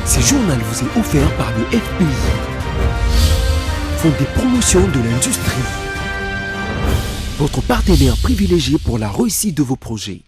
Ce journal vous est offert par le FPI, Fonds des promotions de l'industrie, votre partenaire privilégié pour la réussite de vos projets.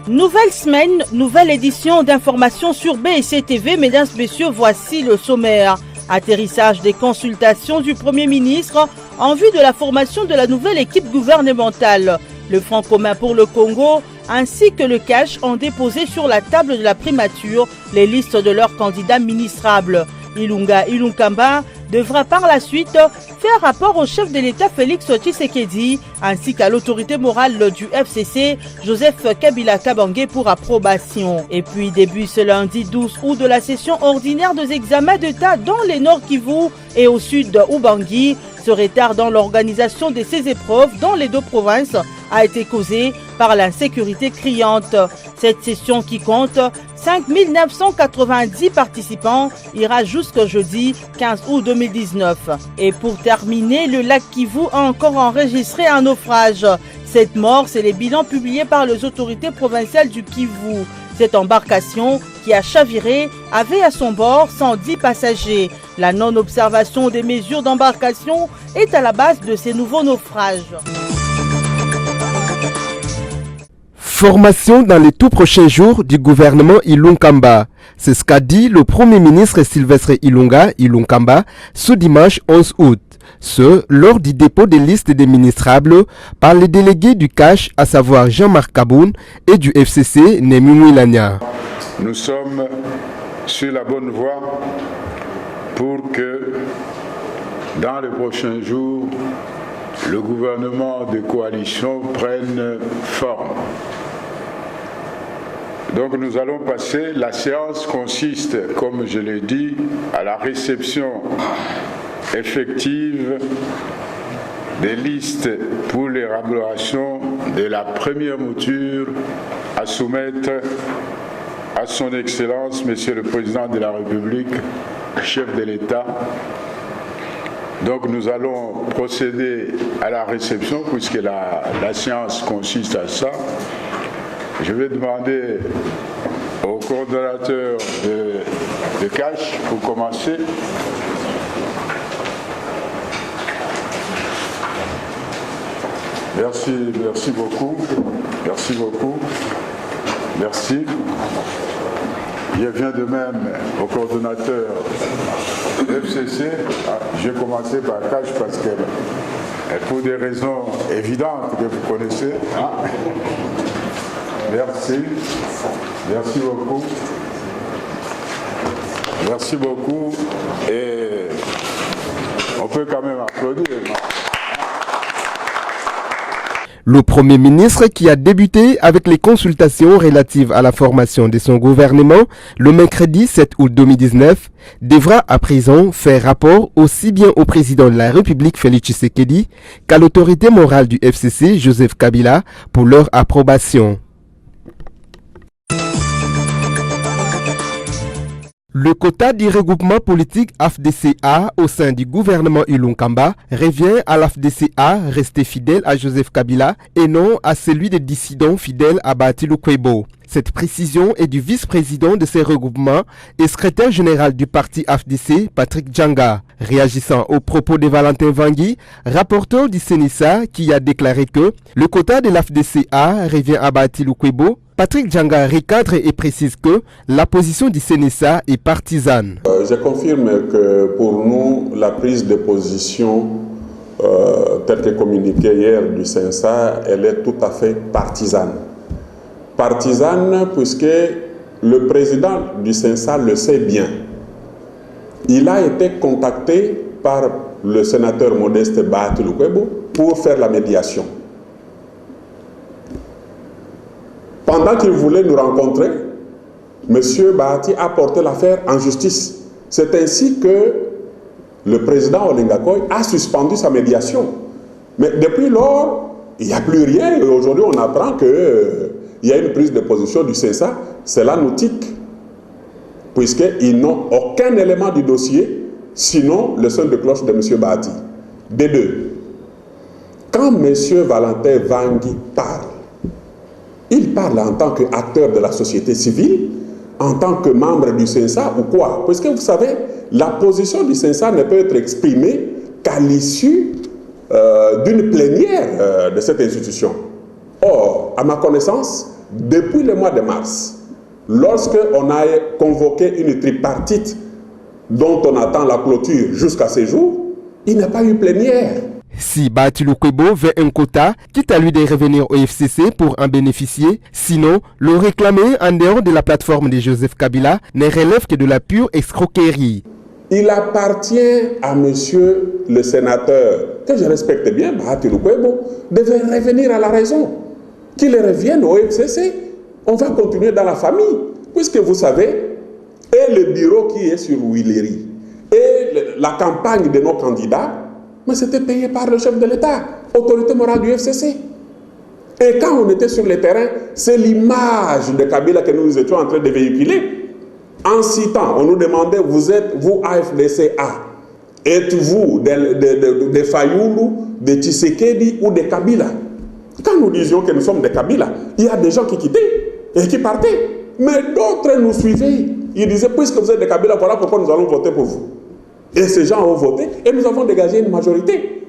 Nouvelle semaine, nouvelle édition d'informations sur BSC TV. Mesdames, Messieurs, voici le sommaire. Atterrissage des consultations du Premier ministre en vue de la formation de la nouvelle équipe gouvernementale. Le Front commun pour le Congo ainsi que le CACH ont déposé sur la table de la primature les listes de leurs candidats ministrables. Ilunga Ilunkamba devra par la suite faire rapport au chef de l'État Félix Tshisekedi ainsi qu'à l'autorité morale du FCC Joseph Kabila Kabange pour approbation. Et puis début ce lundi 12 août de la session ordinaire des examens d'État dans les Nord Kivu et au sud de Ubangi. Ce retard dans l'organisation de ces épreuves dans les deux provinces a été causé par l'insécurité criante. Cette session qui compte 5 990 participants ira jusqu'au jeudi 15 août 2019. Et pour terminer, le lac Kivu a encore enregistré un naufrage. Cette mort, c'est les bilans publiés par les autorités provinciales du Kivu. Cette embarcation qui a chaviré avait à son bord 110 passagers. La non-observation des mesures d'embarcation est à la base de ces nouveaux naufrages. Formation dans les tout prochains jours du gouvernement Ilunkamba. C'est ce qu'a dit le Premier ministre Sylvestre Ilunkamba ce dimanche 11 août. Ce, lors du dépôt des listes des ministrables par les délégués du CACH, à savoir Jean-Marc Kaboun, et du FCC, Némi Mouilania. Nous sommes sur la bonne voie pour que, dans les prochains jours, le gouvernement de coalition prenne forme. Donc nous allons passer, la séance consiste, comme je l'ai dit, à la réception effective des listes pour l'élaboration de la première mouture à soumettre à son Excellence, Monsieur le Président de la République, chef de l'État. Donc nous allons procéder à la réception puisque la séance consiste à ça. Je vais demander au coordonnateur de CACH pour commencer. Merci beaucoup. Merci beaucoup. Merci. Je viens de même au coordonnateur FCC. Je vais commencer par CACH parce que pour des raisons évidentes que vous connaissez. Merci. Merci beaucoup. Merci beaucoup. Et on peut quand même applaudir. Le Premier ministre, qui a débuté avec les consultations relatives à la formation de son gouvernement le mercredi 7 août 2019, devra à présent faire rapport aussi bien au président de la République Félix Tshisekedi qu'à l'autorité morale du FCC Joseph Kabila pour leur approbation. Le quota du regroupement politique AFDCA au sein du gouvernement Ilunkamba revient à l'AFDCA resté fidèle à Joseph Kabila et non à celui des dissidents fidèles à Bahati Lukwebo. Cette précision est du vice-président de ces regroupements et secrétaire général du parti AFDC, Patrick Djanga. Réagissant aux propos de Valentin Vangui, rapporteur du Sénissa, qui a déclaré que le quota de l'AFDCA revient à Bahati Lukwebo, Patrick Djanga recadre et précise que la position du Sénissa est partisane. Je confirme que pour nous, la prise de position telle que communiquée hier du Sénissa, elle est tout à fait partisane. Partisane puisque le président du Sénissa le sait bien. Il a été contacté par le sénateur Modeste Bahati Lukwebo pour faire la médiation. Pendant qu'il voulait nous rencontrer, M. Bahati a porté l'affaire en justice. C'est ainsi que le président Olengakoy a suspendu sa médiation. Mais depuis lors, il n'y a plus rien. Aujourd'hui, on apprend qu'il y a une prise de position du CESA. Cela nous tique, puisqu'ils n'ont aucun élément du dossier, sinon le son de cloche de M. Bahati. Des deux. Quand M. Valentin Vangui parle, Il parle en tant qu'acteur de la société civile, en tant que membre du CENSA ou quoi? Parce que vous savez, la position du CENSA ne peut être exprimée qu'à l'issue d'une plénière de cette institution. Or, à ma connaissance, depuis le mois de mars, lorsqu'on a convoqué une tripartite dont on attend la clôture jusqu'à ce jour, il n'y a pas eu plénière. Si Bahati Lukwebo veut un quota, quitte à lui de revenir au FCC pour en bénéficier, sinon, le réclamer en dehors de la plateforme de Joseph Kabila ne relève que de la pure escroquerie. Il appartient à monsieur le sénateur, que je respecte bien, Bahati Lukwebo, de revenir à la raison. Qu'il revienne au FCC. On va continuer dans la famille, puisque vous savez, et le bureau qui est sur Willery, et la campagne de nos candidats, mais c'était payé par le chef de l'État, autorité morale du FCC. Et quand on était sur le terrain, c'est l'image de Kabila que nous étions en train de véhiculer. En citant, on nous demandait, vous êtes, vous AFDCA, êtes-vous de Fayoulou, de Tshisekedi ou de Kabila? Quand nous disions que nous sommes de Kabila, il y a des gens qui quittaient et qui partaient. Mais d'autres nous suivaient. Ils disaient, puisque vous êtes de Kabila, voilà pourquoi nous allons voter pour vous. Et ces gens ont voté et nous avons dégagé une majorité.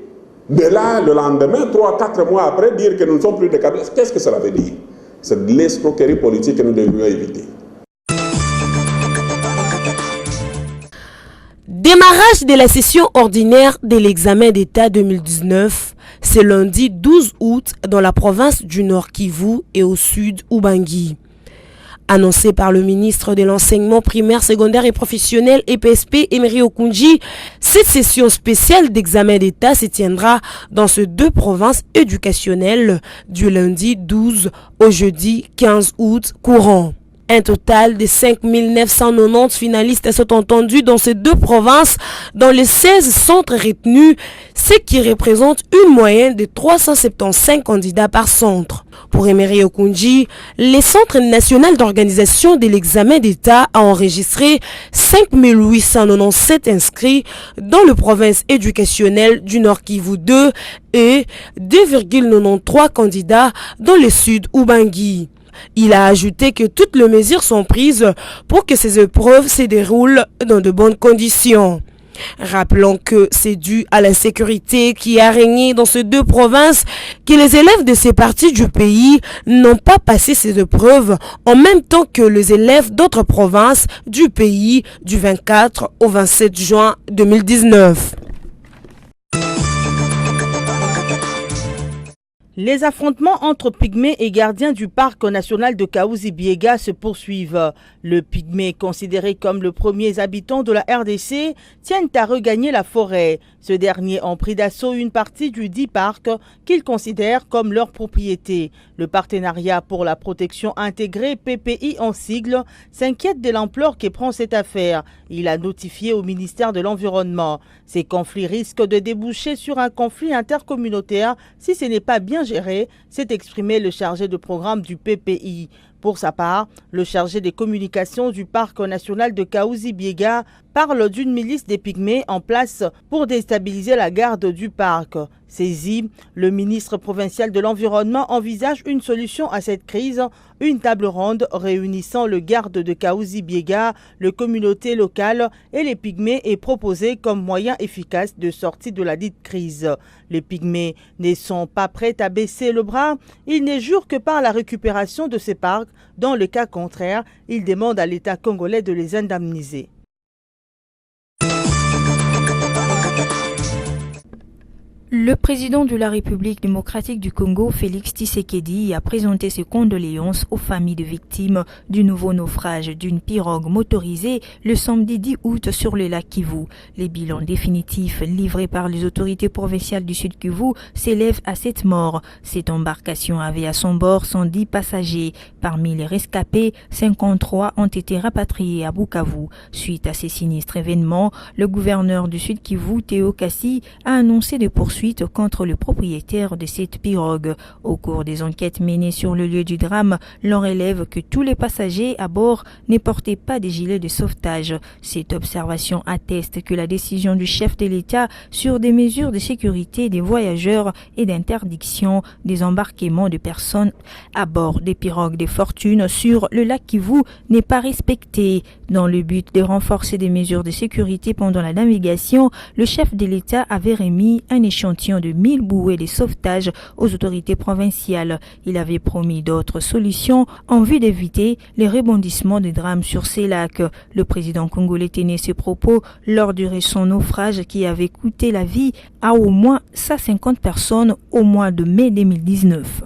De là, le lendemain, 3-4 mois après, dire que nous ne sommes plus de Kabila, qu'est-ce que cela veut dire? C'est de l'escroquerie politique que nous devrions éviter. Démarrage de la session ordinaire de l'examen d'État 2019, c'est lundi 12 août dans la province du Nord Kivu et au sud Ubangi. Annoncé par le ministre de l'Enseignement primaire, secondaire et professionnel EPSP, Emery Okunji, cette session spéciale d'examen d'État se tiendra dans ces deux provinces éducationnelles du lundi 12 au jeudi 15 août courant. Un total de 5 990 finalistes sont entendus dans ces deux provinces dans les 16 centres retenus, ce qui représente une moyenne de 375 candidats par centre. Pour Emery Okunji, le Centre national d'organisation de l'examen d'État a enregistré 5 897 inscrits dans le province éducationnelle du Nord Kivu 2 et 2,93 candidats dans le sud Ubangi. Il a ajouté que toutes les mesures sont prises pour que ces épreuves se déroulent dans de bonnes conditions. Rappelons que c'est dû à l'insécurité qui a régné dans ces deux provinces que les élèves de ces parties du pays n'ont pas passé ces épreuves en même temps que les élèves d'autres provinces du pays du 24 au 27 juin 2019. Les affrontements entre pygmées et gardiens du parc national de Kahuzi-Biega se poursuivent. Le pygmée, considéré comme le premier habitant de la RDC, tient à regagner la forêt. Ce dernier ont pris d'assaut une partie du dit parc qu'ils considèrent comme leur propriété. Le partenariat pour la protection intégrée, PPI en sigle, s'inquiète de l'ampleur que prend cette affaire. Il a notifié au ministère de l'Environnement. Ces conflits risquent de déboucher sur un conflit intercommunautaire si ce n'est pas bien géré, s'est exprimé le chargé de programme du PPI. Pour sa part, le chargé des communications du parc national de Kahuzi-Biega parle d'une milice des pygmées en place pour déstabiliser la garde du parc. Saisi, le ministre provincial de l'Environnement envisage une solution à cette crise, une table ronde réunissant le garde de Kahuzi-Biega, la communauté locale et les pygmées est proposée comme moyen efficace de sortie de la dite crise. Les pygmées ne sont pas prêts à baisser le bras, ils ne jurent que par la récupération de ces parcs. Dans le cas contraire, ils demandent à l'État congolais de les indemniser. Le président de la République démocratique du Congo, Félix Tshisekedi, a présenté ses condoléances aux familles de victimes du nouveau naufrage d'une pirogue motorisée le samedi 10 août sur le lac Kivu. Les bilans définitifs livrés par les autorités provinciales du Sud Kivu s'élèvent à 7 morts. Cette embarcation avait à son bord 110 passagers. Parmi les rescapés, 53 ont été rapatriés à Bukavu. Suite à ces sinistres événements, le gouverneur du Sud Kivu, Théo Kassi, a annoncé de poursuivre poursuites contre le propriétaire de cette pirogue. Au cours des enquêtes menées sur le lieu du drame, l'on relève que tous les passagers à bord ne portaient pas des gilets de sauvetage. Cette observation atteste que la décision du chef de l'État sur des mesures de sécurité des voyageurs et d'interdiction des embarquements de personnes à bord des pirogues de fortune sur le lac Kivu n'est pas respectée. Dans le but de renforcer des mesures de sécurité pendant la navigation, le chef de l'État avait remis un échantillon de 1000 bouées de sauvetage aux autorités provinciales. Il avait promis d'autres solutions en vue d'éviter les rebondissements des drames sur ces lacs. Le président congolais tenait ses propos lors du récent naufrage qui avait coûté la vie à au moins 150 personnes au mois de mai 2019.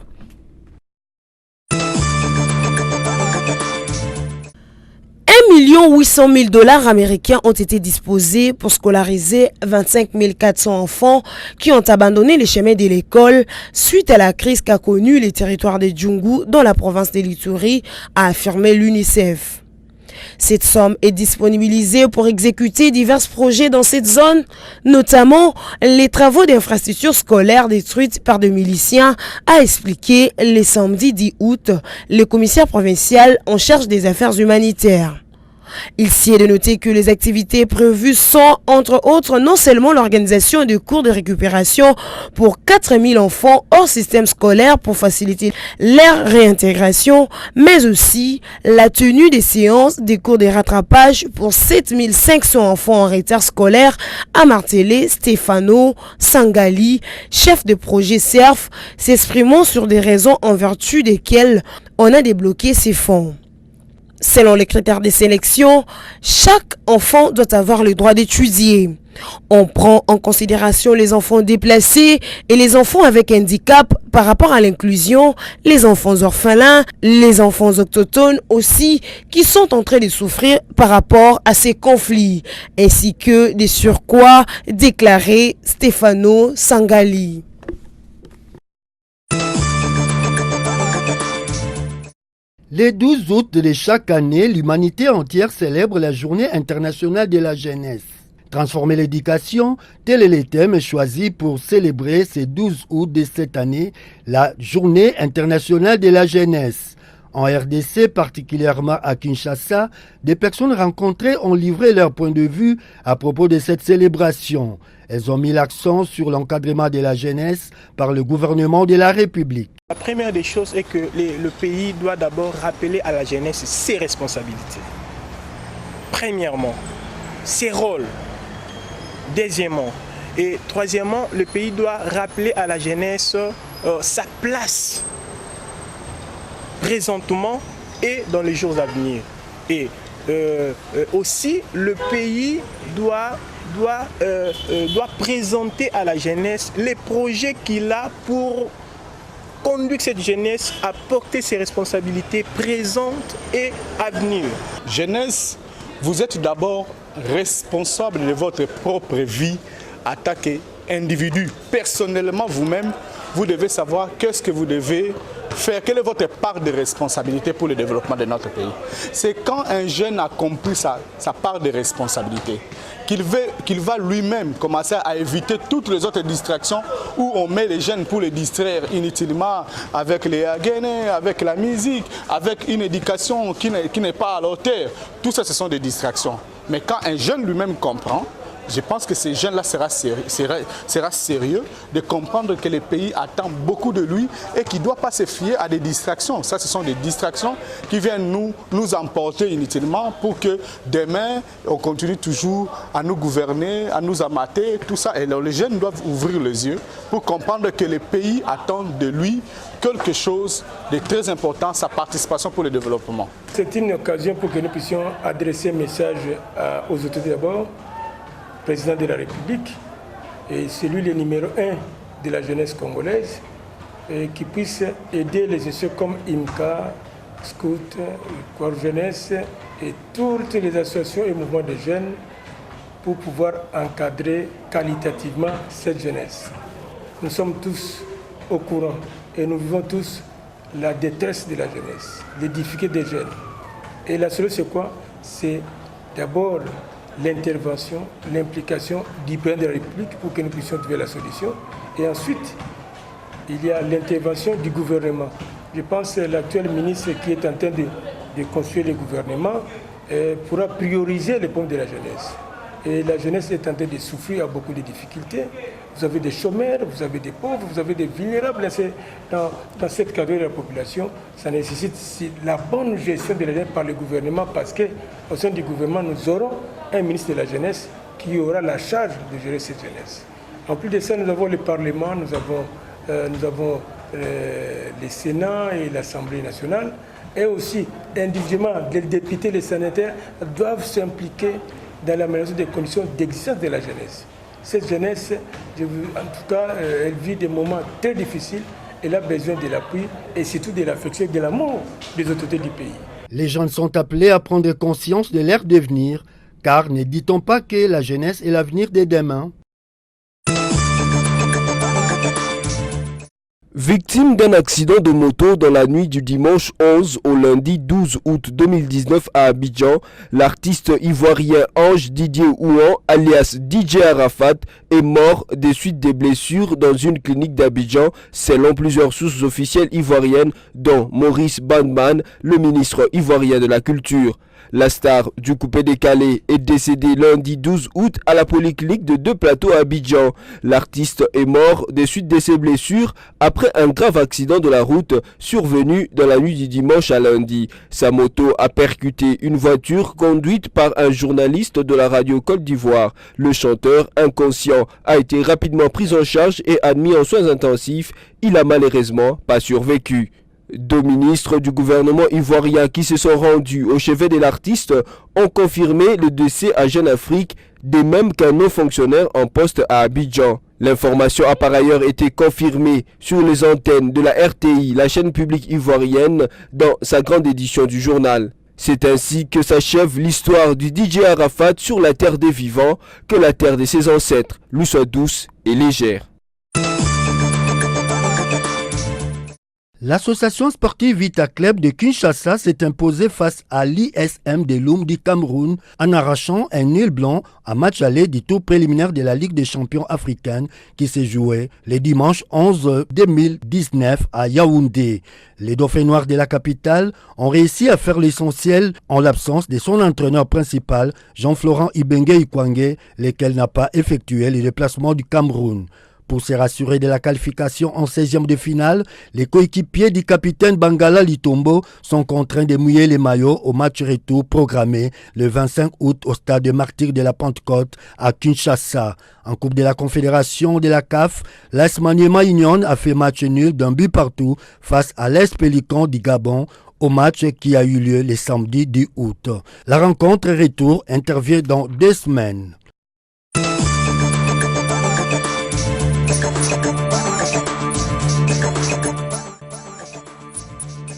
$1,8 américains ont été disposés pour scolariser 25 400 enfants qui ont abandonné les chemins de l'école suite à la crise qu'a connue les territoires de Djungu dans la province de l'Ituri, a affirmé l'UNICEF. Cette somme est disponibilisée pour exécuter divers projets dans cette zone, notamment les travaux d'infrastructures scolaires détruites par des miliciens, a expliqué le samedi 10 août le commissaire provincial en charge des affaires humanitaires. Il s'y est de noter que les activités prévues sont, entre autres, non seulement l'organisation de cours de récupération pour 4000 enfants hors système scolaire pour faciliter leur réintégration, mais aussi la tenue des séances des cours de rattrapage pour 7500 enfants en retard scolaire, a martelé Stefano Sangali, chef de projet CERF, s'exprimant sur des raisons en vertu desquelles on a débloqué ces fonds. Selon les critères de sélection, chaque enfant doit avoir le droit d'étudier. On prend en considération les enfants déplacés et les enfants avec handicap par rapport à l'inclusion, les enfants orphelins, les enfants autochtones aussi qui sont en train de souffrir par rapport à ces conflits, ainsi que des surcroîts, déclaré Stefano Sangali. Le 12 août de chaque année, l'humanité entière célèbre la Journée internationale de la jeunesse. Transformer l'éducation, tel est le thème choisi pour célébrer ce 12 août de cette année, la Journée internationale de la jeunesse. En RDC, particulièrement à Kinshasa, des personnes rencontrées ont livré leur point de vue à propos de cette célébration. Elles ont mis l'accent sur l'encadrement de la jeunesse par le gouvernement de la République. La première des choses est que le pays doit d'abord rappeler à la jeunesse ses responsabilités. Premièrement, ses rôles. Deuxièmement, et troisièmement, le pays doit rappeler à la jeunesse sa place présentement et dans les jours à venir. Et aussi, le pays doit présenter à la jeunesse les projets qu'il a pour conduire cette jeunesse à porter ses responsabilités présentes et à venir. Jeunesse, vous êtes d'abord responsable de votre propre vie en tant qu'individu. Personnellement, vous-même, vous devez savoir qu'est-ce que vous devez faire, quelle est votre part de responsabilité pour le développement de notre pays. C'est quand un jeune accomplit sa part de responsabilité qu'il va lui-même commencer à éviter toutes les autres distractions où on met les jeunes pour les distraire inutilement avec les agènes, avec la musique, avec une éducation qui n'est pas à la hauteur. Tout ça, ce sont des distractions. Mais quand un jeune lui-même comprend, je pense que ces jeunes-là sera sérieux de comprendre que le pays attend beaucoup de lui et qu'il ne doit pas se fier à des distractions. Ça, ce sont des distractions qui viennent nous emporter inutilement pour que demain, on continue toujours à nous gouverner, à nous amater, tout ça. Et alors, les jeunes doivent ouvrir les yeux pour comprendre que le pays attend de lui quelque chose de très important, sa participation pour le développement. C'est une occasion pour que nous puissions adresser un message aux autorités d'abord, président de la République, et c'est lui le numéro 1 de la jeunesse congolaise, et qui puisse aider les institutions comme IMCA, Scout, Corps Jeunesse et toutes les associations et mouvements de jeunes pour pouvoir encadrer qualitativement cette jeunesse. Nous sommes tous au courant et nous vivons tous la détresse de la jeunesse, les difficultés des jeunes. Et la solution c'est quoi? C'est d'abord l'intervention, l'implication du président de la République pour que nous puissions trouver la solution. Et ensuite, il y a l'intervention du gouvernement. Je pense que l'actuel ministre qui est en train de construire le gouvernement pourra prioriser les problèmes de la jeunesse. Et la jeunesse est en train de souffrir à beaucoup de difficultés. Vous avez des chômeurs, vous avez des pauvres, vous avez des vulnérables dans cette catégorie de la population. Ça nécessite la bonne gestion de la jeunesse par le gouvernement parce qu'au sein du gouvernement, nous aurons un ministre de la jeunesse qui aura la charge de gérer cette jeunesse. En plus de ça, nous avons le Parlement, nous avons le Sénat et l'Assemblée nationale. Et aussi, individuellement, les députés, les sénateurs doivent s'impliquer dans l'amélioration des conditions d'existence de la jeunesse. Cette jeunesse, en tout cas, elle vit des moments très difficiles. Elle a besoin de l'appui et surtout de l'affection et de l'amour des autorités du pays. Les jeunes sont appelés à prendre conscience de leur devenir, car ne dit-on pas que la jeunesse est l'avenir des demain? Victime d'un accident de moto dans la nuit du dimanche 11 au lundi 12 août 2019 à Abidjan, l'artiste ivoirien Ange Didier Ouan, alias DJ Arafat, est mort des suites des blessures dans une clinique d'Abidjan, selon plusieurs sources officielles ivoiriennes, dont Maurice Bandman, le ministre ivoirien de la Culture. La star du coupé-décalé est décédée lundi 12 août à la polyclinique de Deux Plateaux à Abidjan. L'artiste est mort des suites de ses blessures après un grave accident de la route survenu dans la nuit du dimanche à lundi. Sa moto a percuté une voiture conduite par un journaliste de la radio Côte d'Ivoire. Le chanteur, inconscient, a été rapidement pris en charge et admis en soins intensifs. Il a malheureusement pas survécu. Deux ministres du gouvernement ivoirien qui se sont rendus au chevet de l'artiste ont confirmé le décès à Jeune Afrique, de même qu'un haut fonctionnaire en poste à Abidjan. L'information a par ailleurs été confirmée sur les antennes de la RTI, la chaîne publique ivoirienne, dans sa grande édition du journal. C'est ainsi que s'achève l'histoire du DJ Arafat sur la terre des vivants, que la terre de ses ancêtres lui soit douce et légère. L'association sportive Vita Club de Kinshasa s'est imposée face à l'ISM de Loum du Cameroun en arrachant un nul blanc à match aller du tour préliminaire de la Ligue des champions africaine qui s'est joué le dimanche 11 2019 à Yaoundé. Les Dauphins noirs de la capitale ont réussi à faire l'essentiel en l'absence de son entraîneur principal, Jean-Florent Ibenge Ikwangé, lequel n'a pas effectué les déplacements du Cameroun. Pour se rassurer de la qualification en 16e de finale, les coéquipiers du capitaine Bangala Litombo sont contraints de mouiller les maillots au match retour programmé le 25 août au stade Martyr de la Pentecôte à Kinshasa. En Coupe de la Confédération de la CAF, l'AS Maniema Union a fait match nul d'un but partout face à l'AS Pélican du Gabon au match qui a eu lieu le samedi 10 août. La rencontre retour intervient dans 2 semaines.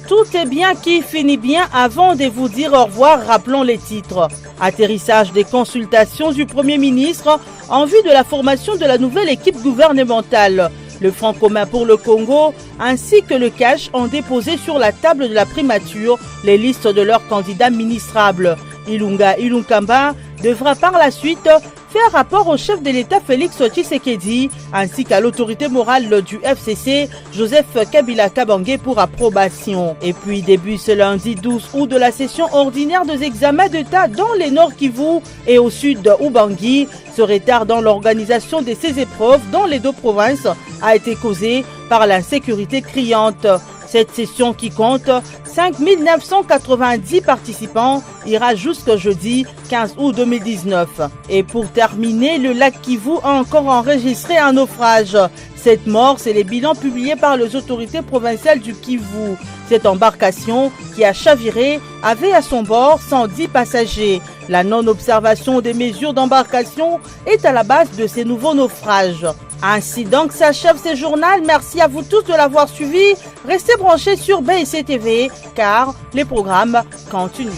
Tout est bien qui finit bien. Avant de vous dire au revoir, rappelons les titres. Atterrissage des consultations du Premier ministre en vue de la formation de la nouvelle équipe gouvernementale. Le Front commun pour le Congo ainsi que le CACH ont déposé sur la table de la primature les listes de leurs candidats ministrables. Ilunga Ilunkamba devra par la suite faire rapport au chef de l'État Félix Tshisekedi ainsi qu'à l'autorité morale du FCC Joseph Kabila Kabange pour approbation. Et puis début ce lundi 12 août de la session ordinaire des examens d'État dans les Nord Kivu et au sud de Ubangi. Ce retard dans l'organisation de ces épreuves dans les 2 provinces a été causé par l'insécurité criante. Cette session qui compte 5 990 participants ira jusqu'au jeudi 15 août 2019. Et pour terminer, le lac Kivu a encore enregistré un naufrage. Cette mort, c'est le bilan publié par les autorités provinciales du Kivu. Cette embarcation qui a chaviré avait à son bord 110 passagers. La non-observation des mesures d'embarcation est à la base de ces nouveaux naufrages. Ainsi donc s'achève ce journal. Merci à vous tous de l'avoir suivi. Restez branchés sur BIC TV car les programmes continuent.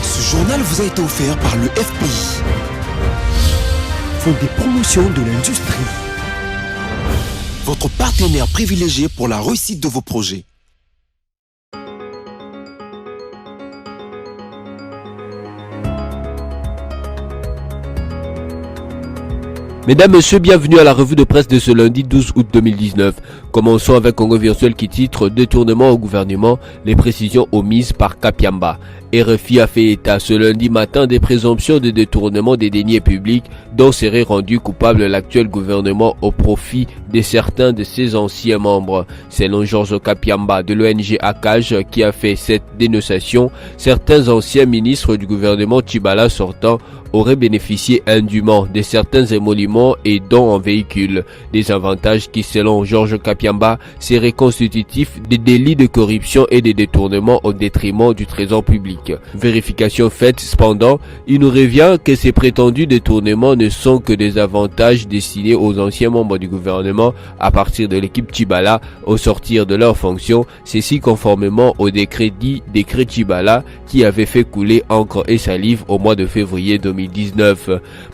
Ce journal vous a été offert par le FPI, Fonds des promotions de l'industrie. votre partenaire privilégié pour la réussite de vos projets. Mesdames, Messieurs, bienvenue à la revue de presse de ce lundi 12 août 2019. Commençons avec Congo Virtuel qui titre « Détournement au gouvernement, les précisions omises par Kapiamba ». RFI a fait état ce lundi matin des présomptions de détournement des deniers publics dont serait rendu coupable l'actuel gouvernement au profit de certains de ses anciens membres. Selon Georges Kapiamba de l'ONG ACAJ qui a fait cette dénonciation, certains anciens ministres du gouvernement Tshibala sortant auraient bénéficié indûment de certains émoluments et dons en véhicule, des avantages qui selon Georges Kapiamba seraient constitutifs des délits de corruption et de détournement au détriment du trésor public. Vérification faite cependant, il nous revient que ces prétendus détournements ne sont que des avantages destinés aux anciens membres du gouvernement à partir de l'équipe Tshibala au sortir de leurs fonctions, ceci conformément au décret dit décret Tshibala qui avait fait couler encre et salive au mois de février 2019.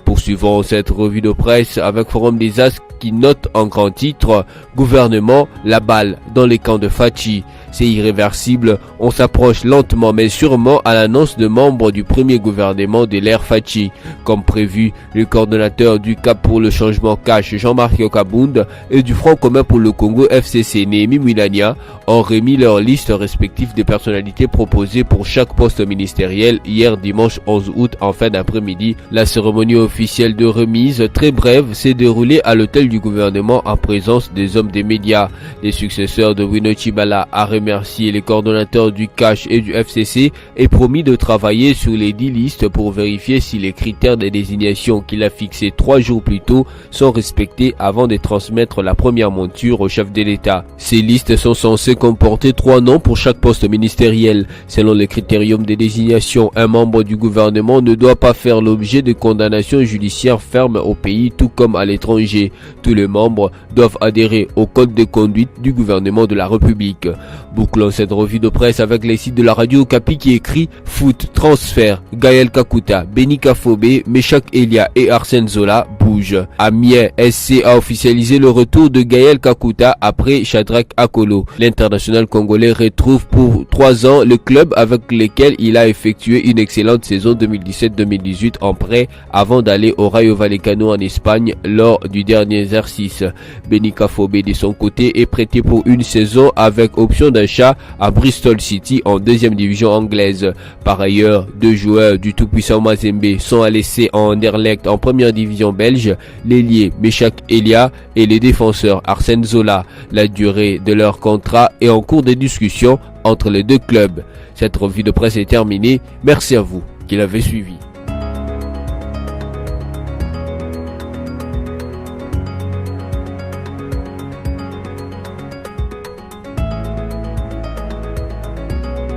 Poursuivons cette revue de presse avec Forum des As qui note en grand titre « Gouvernement, la balle dans les camps de Fachi ». C'est irréversible, on s'approche lentement mais sûrement à l'annonce de membres du premier gouvernement de l'ère Fachi. Comme prévu, le coordonnateur du Cap pour le changement cash Jean-Marc Yokabund et du Front commun pour le Congo FCC Néhémie Mwilania ont remis leurs listes respectives des personnalités proposées pour chaque poste ministériel hier dimanche 11 août en fin d'après-midi. La cérémonie officielle de remise, très brève, s'est déroulée à l'hôtel du gouvernement en présence des hommes des médias. Les successeurs de Wino Tshibala a remercié les coordonnateurs du CACH et du FCC et promis de travailler sur les 10 listes pour vérifier si les critères de désignation qu'il a fixés 3 jours plus tôt sont respectés avant de transmettre la première monture au chef de l'État. Ces listes sont censées comporter 3 noms pour chaque poste ministériel. Selon les critériums de désignation, un membre du gouvernement ne doit pas faire l'objet de condamnations judiciaires fermes au pays tout comme à l'étranger. Tous les membres doivent adhérer au code de conduite du gouvernement de la République. Bouclons cette revue de presse avec les sites de la radio Okapi qui écrit Foot, transfert, Gaël Kakuta, Benika Fobé, Meshak Elia et Arsène Zola bougent. Amiens SC a officialisé le retour de Gaël Kakuta après Shadrack Akolo. L'international congolais retrouve pour 3 ans le club avec lequel il a effectué une excellente saison 2017-2018 en prêt avant d'aller au Rayo Vallecano en Espagne lors du dernier exercice. Benika Fobé de son côté est prêté pour une saison avec option d'achat à Bristol City en 2e division anglaise. Par ailleurs, 2 joueurs du tout-puissant Mazembe sont à laisser en Anderlecht en première division belge, l'ailier Meshak Elia et les défenseurs Arsène Zola. La durée de leur contrat est en cours de discussion entre les deux clubs. Cette revue de presse est terminée. Merci à vous qui l'avez suivi.